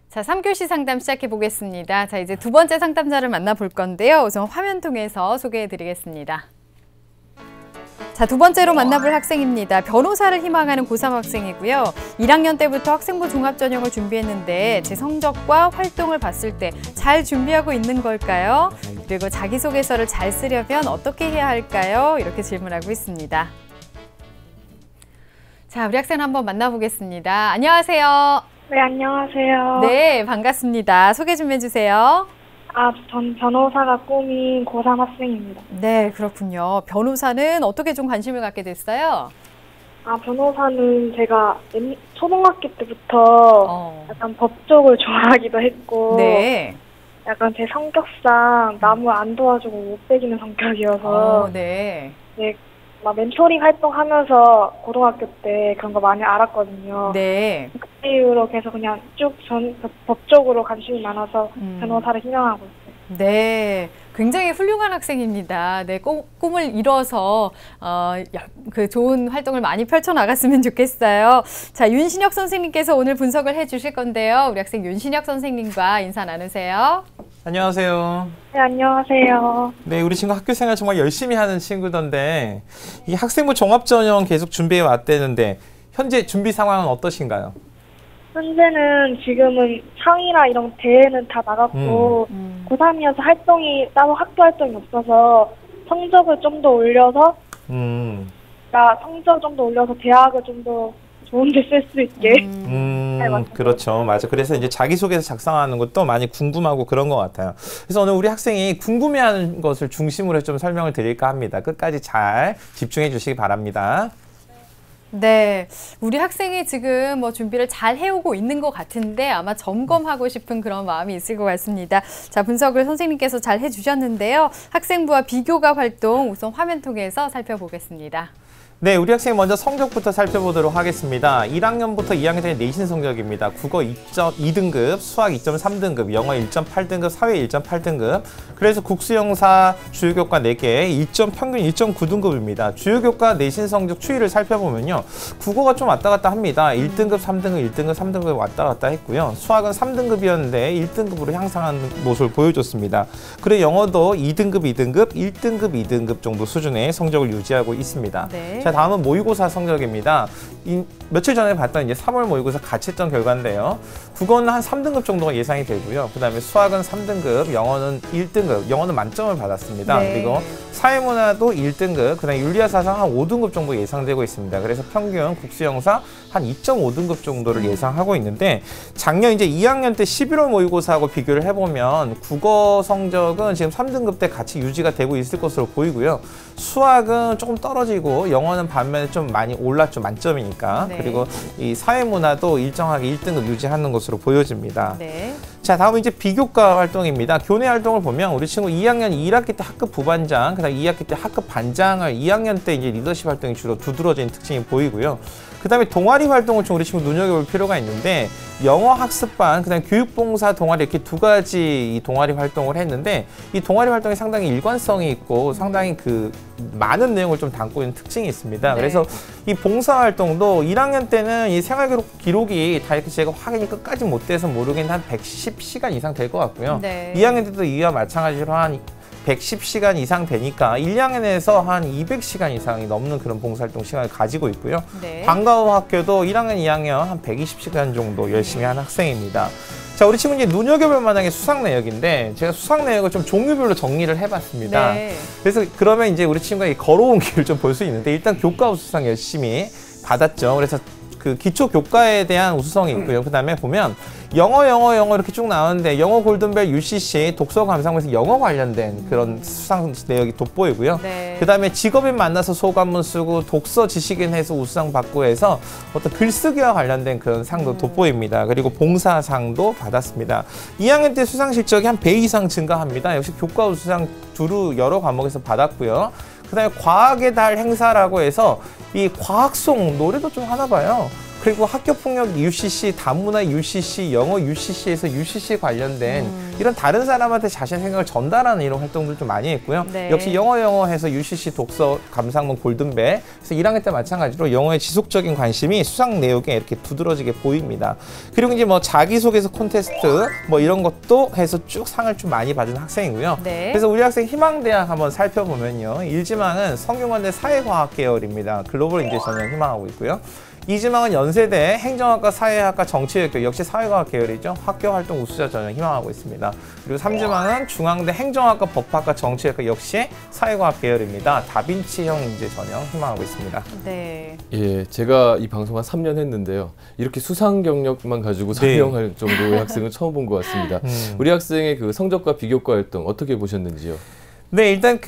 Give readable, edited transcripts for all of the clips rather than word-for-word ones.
자, 3교시 상담 시작해 보겠습니다. 자, 이제 두 번째 상담자를 만나볼 건데요. 우선 화면 통해서 소개해 드리겠습니다. 자, 두 번째로 만나볼 학생입니다. 변호사를 희망하는 고3 학생이고요. 1학년 때부터 학생부 종합전형을 준비했는데 제 성적과 활동을 봤을 때 잘 준비하고 있는 걸까요? 그리고 자기소개서를 잘 쓰려면 어떻게 해야 할까요? 이렇게 질문하고 있습니다. 자, 우리 학생 한번 만나보겠습니다. 안녕하세요. 네, 안녕하세요. 네, 반갑습니다. 소개 좀 해주세요. 전 변호사가 꿈인 고3 학생입니다. 네, 그렇군요. 변호사는 어떻게 좀 관심을 갖게 됐어요? 변호사는 제가 초등학교 때부터 약간 법 쪽을 좋아하기도 했고, 네. 약간 제 성격상 남을 안 도와주고 못 배기는 성격이어서, 네. 네, 막 멘토링 활동하면서 고등학교 때 그런 거 많이 알았거든요. 네. 그때 이후로 계속 그냥 쭉 법 쪽으로 관심이 많아서 변호사를 희망하고 있어요. 네, 굉장히 훌륭한 학생입니다. 네, 꿈을 이뤄서 그 좋은 활동을 많이 펼쳐나갔으면 좋겠어요. 자, 윤신혁 선생님께서 오늘 분석을 해주실 건데요. 우리 학생 윤신혁 선생님과 인사 나누세요. 안녕하세요. 네, 안녕하세요. 네, 우리 친구 학교 생활 정말 열심히 하는 친구던데 이 학생부 종합전형 계속 준비해 왔대는데 현재 준비 상황은 어떠신가요? 현재는 지금은 상이나 이런 대회는 다 나갔고 고3이어서 따로 학교 활동이 없어서 성적을 좀 더 올려서 성적 좀 더 올려서 대학을 좀 더 좋은 데 쓸 수 있게 그렇죠. 맞아. 그래서 이제 자기소개서 작성하는 것도 많이 궁금하고 그런 것 같아요. 그래서 오늘 우리 학생이 궁금해하는 것을 중심으로 좀 설명을 드릴까 합니다. 끝까지 잘 집중해 주시기 바랍니다. 네, 우리 학생이 지금 준비를 잘 해오고 있는 것 같은데 아마 점검하고 싶은 그런 마음이 있을 것 같습니다. 자, 분석을 선생님께서 잘 해주셨는데요. 학생부와 비교가 활동 우선 화면 통해서 살펴보겠습니다. 네, 우리 학생 먼저 성적부터 살펴보도록 하겠습니다. 1학년부터 2학년 때 내신 성적입니다. 국어 2.2등급, 수학 2.3등급, 영어 1.8등급, 사회 1.8등급. 그래서 국수영사 주요교과 4개, 평균 1.9등급입니다. 주요교과 내신 성적 추이를 살펴보면요. 국어가 좀 왔다 갔다 합니다. 1등급, 3등급, 1등급, 3등급 왔다 갔다 했고요. 수학은 3등급이었는데 1등급으로 향상하는 모습을 보여줬습니다. 그리고 영어도 2등급, 2등급, 1등급, 2등급 정도 수준의 성적을 유지하고 있습니다. 네. 자, 다음은 모의고사 성적입니다. 며칠 전에 봤던 이제 3월 모의고사 같이 했던 결과인데요. 국어는 한 3등급 정도가 예상이 되고요. 그 다음에 수학은 3등급, 영어는 1등급, 영어는 만점을 받았습니다. 네. 그리고 사회문화도 1등급, 그 다음에 윤리사상 한 5등급 정도 예상되고 있습니다. 그래서 평균 국수영사 한 2.5등급 정도를 예상하고 있는데 작년 이제 2학년 때 11월 모의고사하고 비교를 해보면 국어 성적은 지금 3등급 때 같이 유지가 되고 있을 것으로 보이고요. 수학은 조금 떨어지고 영어는 반면에 좀 많이 올랐죠. 만점이니까. 네. 그리고 이 사회문화도 일정하게 1등급 유지하는 것으로 보여집니다. 네. 자, 다음은 이제 비교과 활동입니다. 교내 활동을 보면 우리 친구 2학년 1학기 때 학급 부반장, 그 다음 2학기 때 학급 반장을 2학년 때 이제 리더십 활동이 주로 두드러진 특징이 보이고요. 그 다음에 동아리 활동을 좀 우리 친구 눈여겨볼 필요가 있는데 영어 학습반, 그 다음에 교육봉사 동아리 이렇게 두 가지 이 동아리 활동을 했는데 이 동아리 활동이 상당히 일관성이 있고 상당히 많은 내용을 좀 담고 있는 특징이 있습니다. 네. 그래서 이 봉사활동도 1학년 때는 이 생활기록이 다 이렇게 제가 확인이 끝까지 못 돼서 모르겠는데 한 110시간 이상 될 것 같고요. 네. 2학년 때도 이와 마찬가지로 한 110시간 이상 되니까 1학년에서 한 200시간 이상이 넘는 그런 봉사활동 시간을 가지고 있고요. 네. 방과후 학교도 1학년, 2학년 한 120시간 정도 열심히 한 학생입니다. 자, 우리 친구 이제 눈여겨볼 만한 게 수상 내역인데 제가 수상 내역을 좀 종류별로 정리를 해봤습니다. 네. 그래서 그러면 이제 우리 친구가 걸어온 길을 좀 볼 수 있는데 일단 교과 우수상 열심히 받았죠. 그래서 그 기초 교과에 대한 우수성이 있고요. 그 다음에 보면 영어 이렇게 쭉 나오는데 영어 골든벨 UCC 독서 감상문에서 영어 관련된 그런 수상 내역이 돋보이고요. 네. 그 다음에 직업인 만나서 소감문 쓰고 독서 지식인 해서 우수상 받고 해서 어떤 글쓰기와 관련된 그런 상도 돋보입니다. 그리고 봉사상도 받았습니다. 2학년 때 수상 실적이 한 배 이상 증가합니다. 역시 교과 우수상 두루 여러 과목에서 받았고요. 그 다음에 과학의 달 행사라고 해서 이 과학송 노래도 좀 하나 봐요. 그리고 학교폭력 UCC, 다문화 UCC, 영어 UCC에서 UCC 관련된 이런 다른 사람한테 자신의 생각을 전달하는 이런 활동들 좀 많이 했고요. 네. 역시 영어 해서 UCC 독서 감상문 골든벨. 그래서 1학년 때 마찬가지로 영어의 지속적인 관심이 수상 내용에 이렇게 두드러지게 보입니다. 그리고 이제 뭐 자기소개서 콘테스트 뭐 이런 것도 해서 쭉 상을 좀 많이 받은 학생이고요. 네. 그래서 우리 학생 희망대학 한번 살펴보면요. 1지망은 성균관대 사회과학 계열입니다. 글로벌 인재 전형 희망하고 있고요. 2지망은 연세대 행정학과, 사회학과, 정치외교 역시 사회과학 계열이죠. 학교 활동 우수자 전형 희망하고 있습니다. 그리고 3지망은 중앙대 행정학과, 법학과, 정치외과 역시 사회과학 계열입니다. 다빈치형 인재 전형 희망하고 있습니다. 네. 예, 제가 이 방송 한 3년 했는데요. 이렇게 수상 경력만 가지고 설명할 정도의 학생은 처음 본 것 같습니다. 우리 학생의 그 성적과 비교과 활동 어떻게 보셨는지요? 네, 일단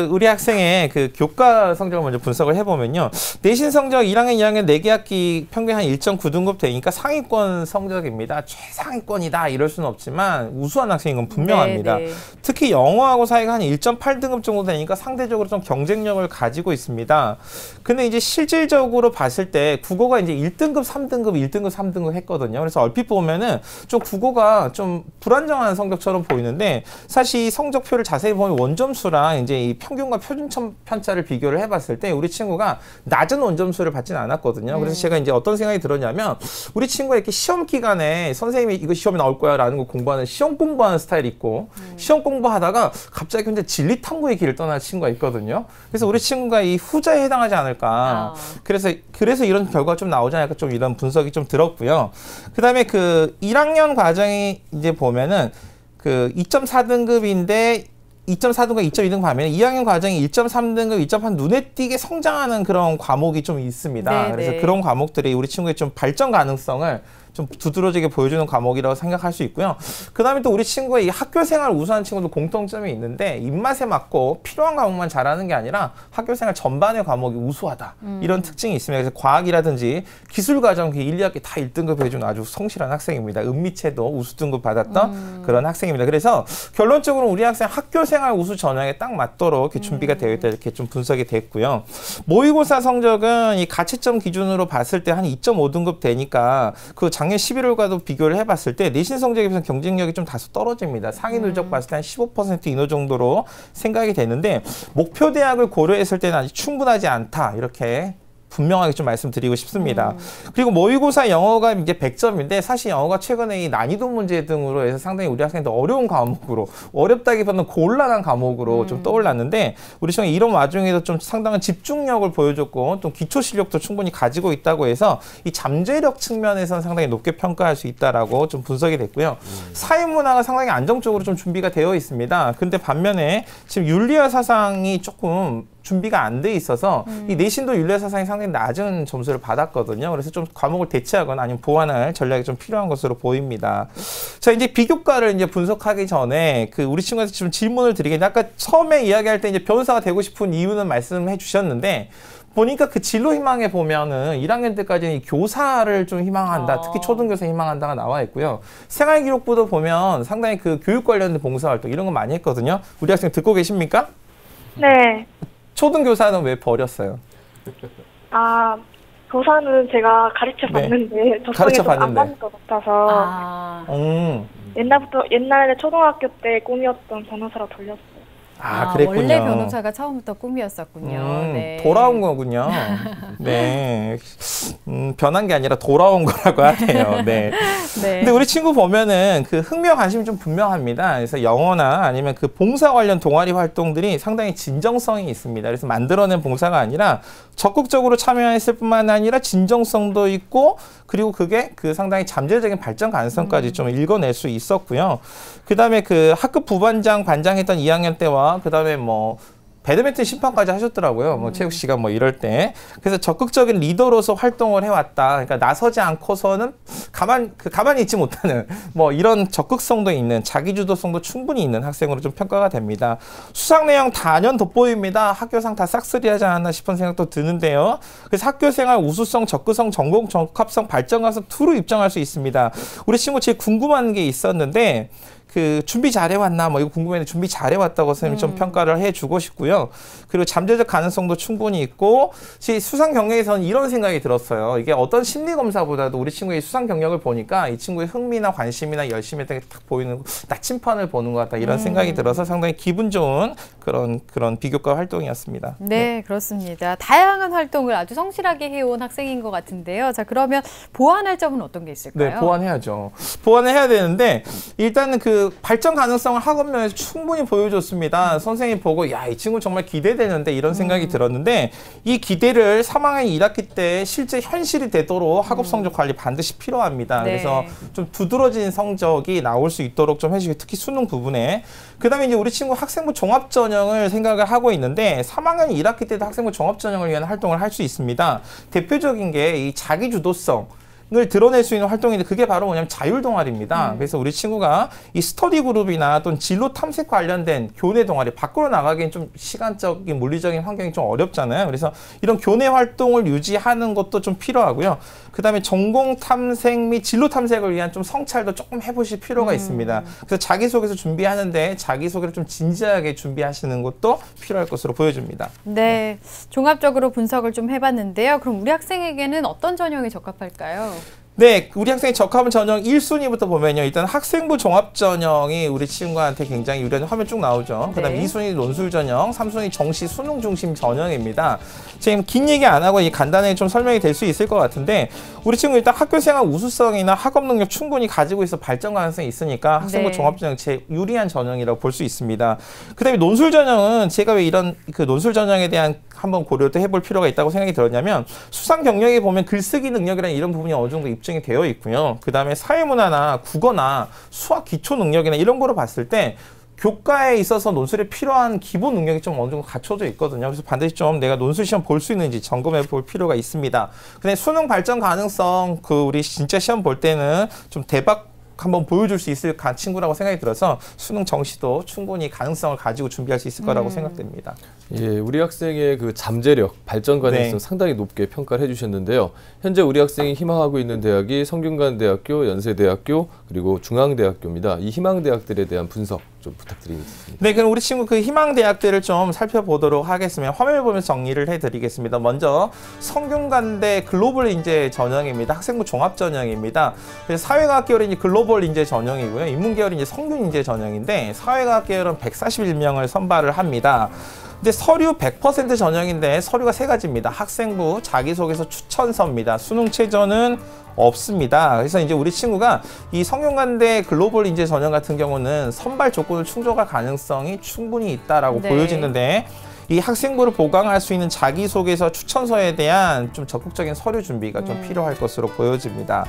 우리 학생의 교과 성적을 먼저 분석을 해보면요. 내신 성적 1학년, 2학년 4개 학기 평균 한 1.9등급 되니까 상위권 성적입니다. 최상위권이다 이럴 수는 없지만 우수한 학생인 건 분명합니다. 네, 네. 특히 영어하고 사회가 한 1.8등급 정도 되니까 상대적으로 좀 경쟁력을 가지고 있습니다. 근데 이제 실질적으로 봤을 때 국어가 이제 1등급, 3등급, 1등급, 3등급 했거든요. 그래서 얼핏 보면은 좀 국어가 좀 불안정한 성적처럼 보이는데 사실 이 성적표를 자세히 보면 원점 수랑 이제 이 평균과 표준점 편차를 비교를 해봤을 때 우리 친구가 낮은 원점수를 받지는 않았거든요. 그래서 제가 이제 어떤 생각이 들었냐면 우리 친구가 이렇게 시험 기간에 선생님이 이거 시험에 나올 거야 라는 거 공부하는 시험 공부하는 스타일이 있고 시험 공부하다가 갑자기 근데 진리 탐구의 길을 떠난 친구가 있거든요. 그래서 우리 친구가 이 후자에 해당하지 않을까. 그래서 이런 결과가 좀 나오지 않을까 좀 이런 분석이 좀 들었고요. 그다음에 1학년 과정이 이제 보면은 2.4등급인데 2.4등급, 2.2등급 하면 2학년 과정이 1.3등급, 2.8 눈에 띄게 성장하는 그런 과목이 좀 있습니다. 네네. 그래서 그런 과목들이 우리 친구의 좀 발전 가능성을 좀 두드러지게 보여주는 과목이라고 생각할 수 있고요. 그 다음에 또 우리 친구의 이 학교 생활 우수한 친구도 공통점이 있는데 입맛에 맞고 필요한 과목만 잘하는 게 아니라 학교 생활 전반의 과목이 우수하다. 이런 특징이 있습니다. 그래서 과학이라든지 기술 과정 1, 2학기 다 1등급 해주는 아주 성실한 학생입니다. 은미체도 우수 등급 받았던 그런 학생입니다. 그래서 결론적으로 우리 학생 학교 생활 우수 전형에 딱 맞도록 이렇게 준비가 되어 있다 이렇게 좀 분석이 됐고요. 모의고사 성적은 이 가채점 기준으로 봤을 때 한 2.5등급 되니까 작년 11월과도 비교를 해봤을 때 내신 성적에 비해서 경쟁력이 좀 다소 떨어집니다. 상위 누적 봤을 때 한 15% 인호 정도로 생각이 되는데 목표 대학을 고려했을 때는 아직 충분하지 않다 이렇게 분명하게 좀 말씀드리고 싶습니다. 그리고 모의고사 영어가 이제 100점인데 사실 영어가 최근에 이 난이도 문제 등으로 해서 상당히 우리 학생들 어려운 과목으로 어렵다기보다는 곤란한 과목으로 좀 떠올랐는데 우리 친구 이런 와중에도 좀 상당한 집중력을 보여줬고 또 기초 실력도 충분히 가지고 있다고 해서 이 잠재력 측면에서는 상당히 높게 평가할 수 있다라고 좀 분석이 됐고요. 사회문화가 상당히 안정적으로 좀 준비가 되어 있습니다. 근데 반면에 지금 윤리와 사상이 조금 준비가 안 돼 있어서 이 내신도 윤리와 사상이 상당히 낮은 점수를 받았거든요. 그래서 좀 과목을 대체하거나 아니면 보완할 전략이 좀 필요한 것으로 보입니다. 자, 이제 비교과를 이제 분석하기 전에 우리 친구한테 좀 질문을 드리겠는데 아까 처음에 이야기할 때 이제 변호사가 되고 싶은 이유는 말씀해 주셨는데 보니까 진로 희망에 보면은 1학년 때까지는 교사를 좀 희망한다. 특히 초등교사 희망한다가 나와 있고요. 생활기록부도 보면 상당히 교육 관련된 봉사활동 이런 거 많이 했거든요. 우리 학생 듣고 계십니까? 네. 초등교사는 왜 버렸어요? 교사는 제가 가르쳐 봤는데 적성에 안 맞는 것 같아서 옛날에 초등학교 때 꿈이었던 변호사로 돌렸어요. 그랬군요. 원래 변호사가 처음부터 꿈이었었군요. 네. 돌아온 거군요. 네. 변한 게 아니라 돌아온 거라고 하네요. 네. 네. 근데 우리 친구 보면은 흥미와 관심이 좀 분명합니다. 그래서 영어나 아니면 봉사 관련 동아리 활동들이 상당히 진정성이 있습니다. 그래서 만들어낸 봉사가 아니라 적극적으로 참여했을 뿐만 아니라 진정성도 있고 그리고 그게 상당히 잠재적인 발전 가능성까지 좀 읽어낼 수 있었고요. 그다음에 학급 부반장, 관장했던 2학년 때와 그다음에 배드민턴 심판까지 하셨더라고요. 체육 시간 이럴 때. 그래서 적극적인 리더로서 활동을 해왔다. 그러니까 나서지 않고서는 가만히 있지 못하는 이런 적극성도 있는 자기주도성도 충분히 있는 학생으로 좀 평가가 됩니다. 수상 내용 단연 돋보입니다. 학교상 다 싹쓸이하지 않았나 싶은 생각도 드는데요. 그래서 학교생활 우수성, 적극성, 전공, 적합성, 발전 가능성 2로 입장할 수 있습니다. 우리 친구 제일 궁금한 게 있었는데 그 준비 잘해왔나 뭐 이거 궁금했는데 준비 잘해왔다고 선생님이 좀 평가를 해주고 싶고요. 그리고 잠재적 가능성도 충분히 있고 수상 경력에서는 이런 생각이 들었어요. 이게 어떤 심리 검사보다도 우리 친구의 수상 경력을 보니까 이 친구의 흥미나 관심이나 열심히 했던 게 딱 보이는 나침판을 보는 것 같다 이런 생각이 들어서 상당히 기분 좋은 그런 비교과 활동이었습니다. 네, 그렇습니다. 다양한 활동을 아주 성실하게 해온 학생인 것 같은데요. 자, 그러면 보완할 점은 어떤 게 있을까요? 네, 보완해야죠. 보완을 해야 되는데 일단은 그 발전 가능성을 학업면에서 충분히 보여줬습니다. 선생님 보고 야, 이 친구 정말 기대되는데 이런 생각이 들었는데 이 기대를 3학년 1학기 때 실제 현실이 되도록 학업 성적 관리 반드시 필요합니다. 네. 그래서 좀 두드러진 성적이 나올 수 있도록 좀 해주시고 특히 수능 부분에 그다음에 이제 우리 친구 학생부 종합전형을 생각을 하고 있는데 3학년 1학기 때도 학생부 종합전형을 위한 활동을 할 수 있습니다. 대표적인 게 이 자기주도성 을 드러낼 수 있는 활동인데 그게 바로 뭐냐면 자율 동아리입니다. 그래서 우리 친구가 이 스터디 그룹이나 또는 진로 탐색 관련된 교내 동아리 밖으로 나가기엔 좀 시간적인 물리적인 환경이 좀 어렵잖아요. 그래서 이런 교내 활동을 유지하는 것도 좀 필요하고요. 그다음에 전공 탐색 및 진로 탐색을 위한 좀 성찰도 조금 해보실 필요가 있습니다. 그래서 자기소개서 준비하는데 자기소개를 좀 진지하게 준비하시는 것도 필요할 것으로 보여집니다. 네, 종합적으로 분석을 좀 해봤는데요. 그럼 우리 학생에게는 어떤 전형이 적합할까요? 네, 우리 학생이 적합한 전형 1순위부터 보면요. 일단 학생부 종합전형이 우리 친구한테 굉장히 유리한 화면 쭉 나오죠. 그 다음 2순위 논술전형, 3순위 정시 수능 중심 전형입니다. 지금 긴 얘기 안 하고 간단하게 좀 설명이 될 수 있을 것 같은데 우리 친구 일단 학교생활 우수성이나 학업 능력 충분히 가지고 있어 발전 가능성이 있으니까 학생부 종합전형 제 유리한 전형이라고 볼 수 있습니다. 그 다음에 논술전형은 제가 왜 이런 그 논술전형에 대한 한번 고려도 해볼 필요가 있다고 생각이 들었냐면 수상 경력에 보면 글쓰기 능력이라는 이런 부분이 어느 정도 입증이 되어 있고요. 그 다음에 사회문화나 국어나 수학 기초 능력이나 이런 거로 봤을 때 교과에 있어서 논술에 필요한 기본 능력이 좀 어느 정도 갖춰져 있거든요. 그래서 반드시 좀 내가 논술 시험 볼 수 있는지 점검해 볼 필요가 있습니다. 근데 수능 발전 가능성 우리 진짜 시험 볼 때는 좀 대박 한번 보여줄 수 있을 친구라고 생각이 들어서 수능 정시도 충분히 가능성을 가지고 준비할 수 있을 거라고 생각됩니다. 예, 우리 학생의 그 잠재력, 발전 가능성 상당히 높게 평가를 해주셨는데요. 현재 우리 학생이 희망하고 있는 대학이 성균관대학교, 연세대학교, 그리고 중앙대학교입니다. 이 희망대학들에 대한 분석 좀 부탁드리겠습니다. 네, 그럼 우리 친구 그 희망대학들을 좀 살펴보도록 하겠습니다. 화면을 보면서 정리를 해드리겠습니다. 먼저 성균관대 글로벌 인재 전형입니다. 학생부 종합 전형입니다. 그래서 사회과학 계열은 이제 글로벌 인재 전형이고요. 인문계열은 이제 성균 인재 전형인데 사회과학 계열은 141명을 선발을 합니다. 근데 서류 100% 전형인데 서류가 3가지입니다. 학생부, 자기소개서, 추천서입니다. 수능 최저는 없습니다. 그래서 이제 우리 친구가 이 성균관대 글로벌 인재 전형 같은 경우는 선발 조건을 충족할 가능성이 충분히 있다라고 보여지는데 이 학생부를 보강할 수 있는 자기소개서, 추천서에 대한 좀 적극적인 서류 준비가 좀 필요할 것으로 보여집니다.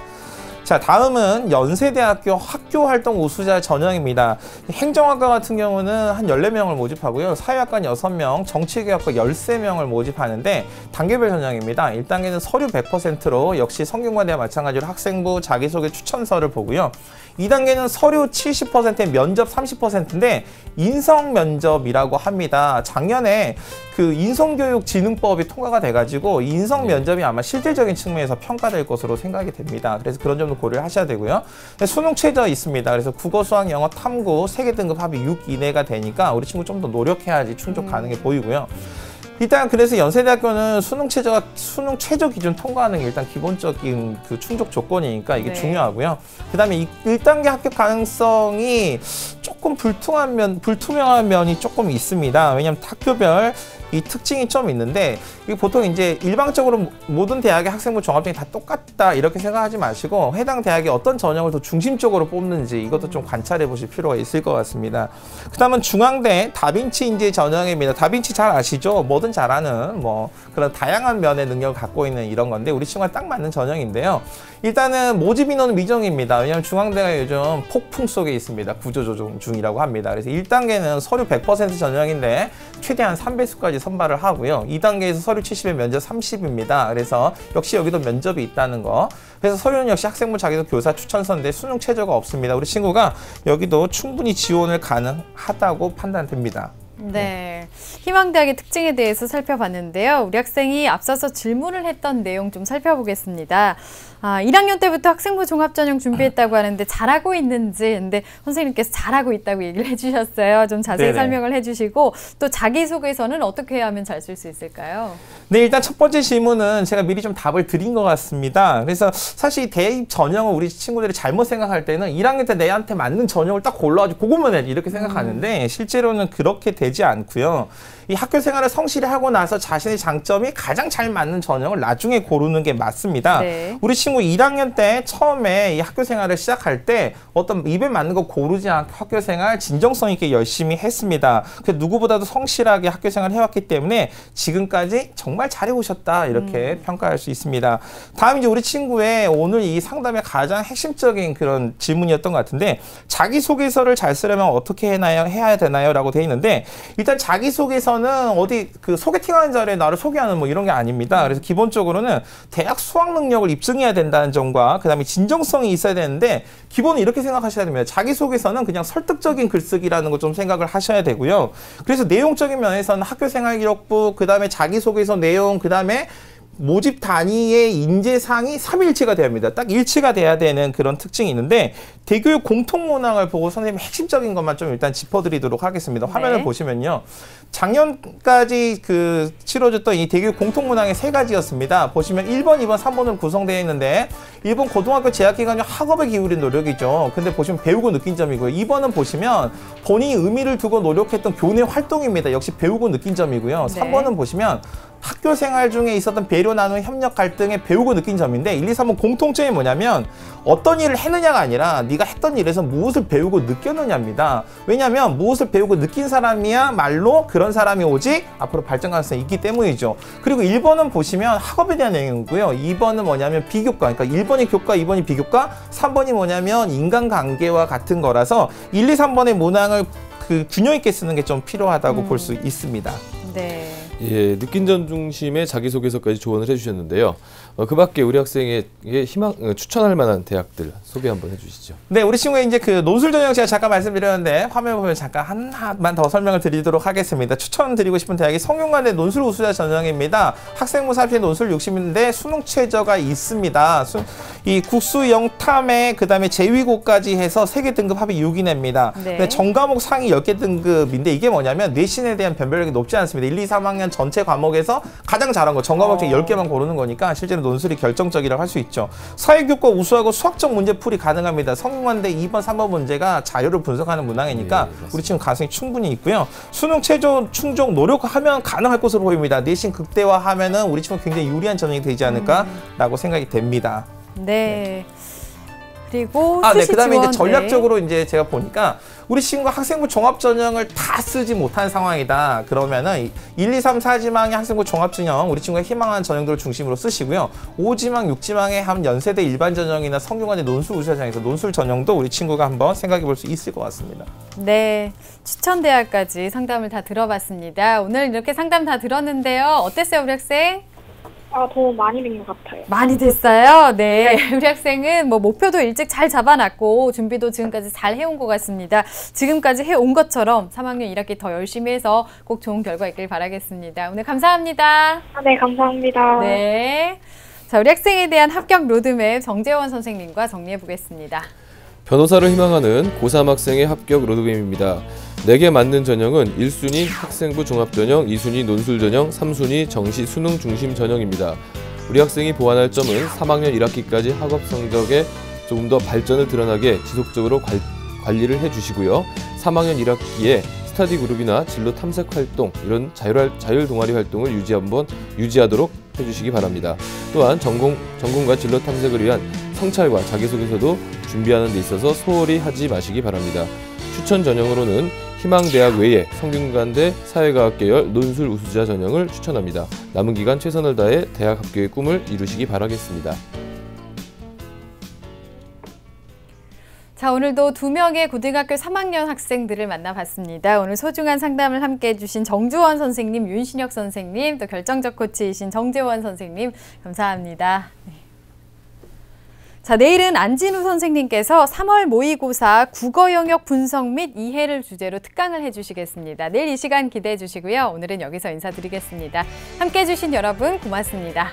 자, 다음은 연세대학교 학교활동 우수자 전형입니다. 행정학과 같은 경우는 한 14명을 모집하고요. 사회학과는 6명, 정치개혁과 13명을 모집하는데 단계별 전형입니다. 1단계는 서류 100%로 역시 성균관대와 마찬가지로 학생부, 자기소개, 추천서를 보고요. 2단계는 서류 70%에 면접 30%인데 인성 면접이라고 합니다. 작년에 그 인성교육진흥법이 통과가 돼가지고 인성 면접이 아마 실질적인 측면에서 평가될 것으로 생각이 됩니다. 그래서 그런 점도 고려를 하셔야 되고요. 수능 최저 있습니다. 그래서 국어, 수학, 영어, 탐구 3개 등급 합이 6 이내가 되니까 우리 친구 좀 더 노력해야지 충족 가능해 보이고요. 일단 그래서 연세대학교는 수능 최저 기준 통과하는 게 일단 기본적인 그 충족 조건이니까 이게 중요하고요. 그다음에 1단계 합격 가능성이 조금 불투명한 면이 조금 있습니다. 왜냐하면 학교별 이 특징이 좀 있는데 이게 보통 이제 일방적으로 모든 대학의 학생부 종합전형이 다 똑같다 이렇게 생각하지 마시고 해당 대학이 어떤 전형을 더 중심적으로 뽑는지 이것도 좀 관찰해 보실 필요가 있을 것 같습니다. 그 다음은 중앙대 다빈치 인재 전형입니다. 다빈치 잘 아시죠? 뭐든 잘하는 뭐 그런 다양한 면의 능력을 갖고 있는 이런 건데 우리 친구가 딱 맞는 전형인데요. 일단은 모집 인원은 미정입니다. 왜냐하면 중앙대가 요즘 폭풍 속에 있습니다. 구조조정 중이라고 합니다. 그래서 1단계는 서류 100% 전형인데 최대한 3배수까지 선발을 하고요. 2단계에서 서류 70에 면접 30입니다. 그래서 역시 여기도 면접이 있다는 거. 그래서 서류는 역시 학생부 자기소개 교사 추천서인데 수능 최저가 없습니다. 우리 친구가 여기도 충분히 지원을 가능하다고 판단됩니다. 네, 희망대학의 특징에 대해서 살펴봤는데요. 우리 학생이 앞서서 질문을 했던 내용 좀 살펴보겠습니다. 1학년 때부터 학생부 종합전형 준비했다고 하는데 잘하고 있는지, 근데 선생님께서 잘하고 있다고 얘기를 해주셨어요. 좀 자세히 네네. 설명을 해주시고 또 자기소개서는 어떻게 하면 잘 쓸 수 있을까요? 네, 일단 첫 번째 질문은 제가 미리 좀 답을 드린 것 같습니다. 그래서 사실 대입 전형을 우리 친구들이 잘못 생각할 때는 1학년 때 내한테 맞는 전형을 딱 골라가지고 그것만 해야지 이렇게 생각하는데 실제로는 그렇게 되지 않고요. 이 학교 생활을 성실히 하고 나서 자신의 장점이 가장 잘 맞는 전형을 나중에 고르는 게 맞습니다. 네. 우리 친구 1학년 때 처음에 이 학교 생활을 시작할 때 어떤 입에 맞는 거 고르지 않고 학교 생활 진정성 있게 열심히 했습니다. 그 누구보다도 성실하게 학교 생활을 해왔기 때문에 지금까지 정말 잘해오셨다 이렇게 평가할 수 있습니다. 다음 이제 우리 친구의 오늘 이 상담의 가장 핵심적인 그런 질문이었던 것 같은데 자기소개서를 잘 쓰려면 어떻게 해야 되나요? 라고 돼 있는데 일단 자기소개서는 어디 그 소개팅하는 자리에 나를 소개하는 뭐 이런 게 아닙니다. 그래서 기본적으로는 대학 수학 능력을 입증해야 된다는 점과 그 다음에 진정성이 있어야 되는데 기본은 이렇게 생각하셔야 됩니다. 자기소개서는 그냥 설득적인 글쓰기라는 거 좀 생각을 하셔야 되고요. 그래서 내용적인 면에서는 학교생활기록부, 그 다음에 자기소개서 내용, 그 다음에 모집 단위의 인재상이 3일치가 돼야 합니다. 딱 일치가 돼야 되는 그런 특징이 있는데 대교육 공통문항을 보고 선생님이 핵심적인 것만 좀 일단 짚어드리도록 하겠습니다. 화면을 보시면요. 작년까지 그 치러졌던 이 대교육 공통문항의 3가지였습니다. 보시면 1번, 2번, 3번으로 구성되어 있는데 1번 고등학교 재학기간 중 학업에 기울인 노력이죠. 근데 보시면 배우고 느낀 점이고요. 2번은 보시면 본인이 의미를 두고 노력했던 교내 활동입니다. 역시 배우고 느낀 점이고요. 3번은 보시면 학교 생활 중에 있었던 배려 나눔 협력 갈등에 배우고 느낀 점인데 1, 2, 3번 공통점이 뭐냐면 어떤 일을 했느냐가 아니라 네가 했던 일에서 무엇을 배우고 느꼈느냐입니다. 왜냐하면 무엇을 배우고 느낀 사람이야말로 그런 사람이 오직 앞으로 발전 가능성이 있기 때문이죠. 그리고 1번은 보시면 학업에 대한 내용이고요. 2번은 뭐냐면 비교과, 그러니까 1번이 교과, 2번이 비교과, 3번이 뭐냐면 인간관계와 같은 거라서 1, 2, 3번의 문항을 그 균형 있게 쓰는 게 좀 필요하다고 볼 수 있습니다. 네. 예, 느낀 점 중심의 자기소개서까지 조언을 해주셨는데요. 그 밖에 우리 학생에게 추천할 만한 대학들 소개 한번 해주시죠. 네, 우리 친구의 이제 그 논술 전형 제가 잠깐 말씀드렸는데 화면 보면 잠깐 하나만 더 설명을 드리도록 하겠습니다. 추천드리고 싶은 대학이 성균관대 논술 우수자 전형입니다. 학생부 사필 논술 60인데 수능 최저가 있습니다. 이 국수 영탐에 그다음에 재위고까지 해서 3개 등급 합이 6이 냅니다. 네. 전과목 상위 10개 등급인데 이게 뭐냐면 내신에 대한 변별력이 높지 않습니다. 1, 2, 3학년 전체 과목에서 가장 잘한 거 전과목 중에 10개만 고르는 거니까 실제로 논술이 결정적이라고 할 수 있죠. 사회교과 우수하고 수학적 문제풀이 가능합니다. 성균관대 2번, 3번 문제가 자료를 분석하는 문항이니까 우리 친구 가능성이 충분히 있고요. 수능 최저 충족 노력하면 가능할 것으로 보입니다. 내신 극대화하면은 우리 친구 굉장히 유리한 전형이 되지 않을까라고 생각이 됩니다. 네. 그리고 네, 그다음에 이제 전략적으로 이제 제가 보니까 우리 친구가 학생부 종합전형을 다 쓰지 못한 상황이다. 그러면은 1, 2, 3, 4지망의 학생부 종합전형 우리 친구가 희망하는 전형들을 중심으로 쓰시고요. 5지망, 6지망의 한 연세대 일반전형이나 성균관대 논술 우수자전형에서 논술 전형도 우리 친구가 한번 생각해 볼 수 있을 것 같습니다. 네, 추천 대학까지 상담을 다 들어봤습니다. 오늘 이렇게 상담 다 들었는데요. 어땠어요, 우리 학생? 도움 많이 된 것 같아요. 많이 됐어요. 네, 우리 학생은 뭐 목표도 일찍 잘 잡아놨고 준비도 지금까지 잘 해온 것 같습니다. 지금까지 해온 것처럼 3학년 1학기 더 열심히 해서 꼭 좋은 결과 있길 바라겠습니다. 오늘 감사합니다. 네, 감사합니다. 네, 자, 우리 학생에 대한 합격 로드맵 정재원 선생님과 정리해 보겠습니다. 변호사를 희망하는 고3 학생의 합격 로드맵입니다. 4개 맞는 전형은 1순위 학생부 종합전형, 2순위 논술전형, 3순위 정시 수능 중심 전형입니다. 우리 학생이 보완할 점은 3학년 1학기까지 학업 성적에 조금 더 발전을 드러나게 지속적으로 관리를 해주시고요. 3학년 1학기에 스터디 그룹이나 진로 탐색 활동, 이런 자율 동아리 활동을 유지하도록 해주시기 바랍니다. 또한 전공과 진로 탐색을 위한 성찰과 자기소개서도 준비하는 데 있어서 소홀히 하지 마시기 바랍니다. 추천 전형으로는 희망대학 외에 성균관대 사회과학 계열 논술 우수자 전형을 추천합니다. 남은 기간 최선을 다해 대학 합격의 꿈을 이루시기 바라겠습니다. 자, 오늘도 2명의 고등학교 3학년 학생들을 만나봤습니다. 오늘 소중한 상담을 함께 해주신 정주원 선생님, 윤신혁 선생님, 또 결정적 코치이신 정재원 선생님 감사합니다. 네. 자, 내일은 안진우 선생님께서 3월 모의고사 국어 영역 분석 및 이해를 주제로 특강을 해주시겠습니다. 내일 이 시간 기대해 주시고요. 오늘은 여기서 인사드리겠습니다. 함께해 주신 여러분 고맙습니다.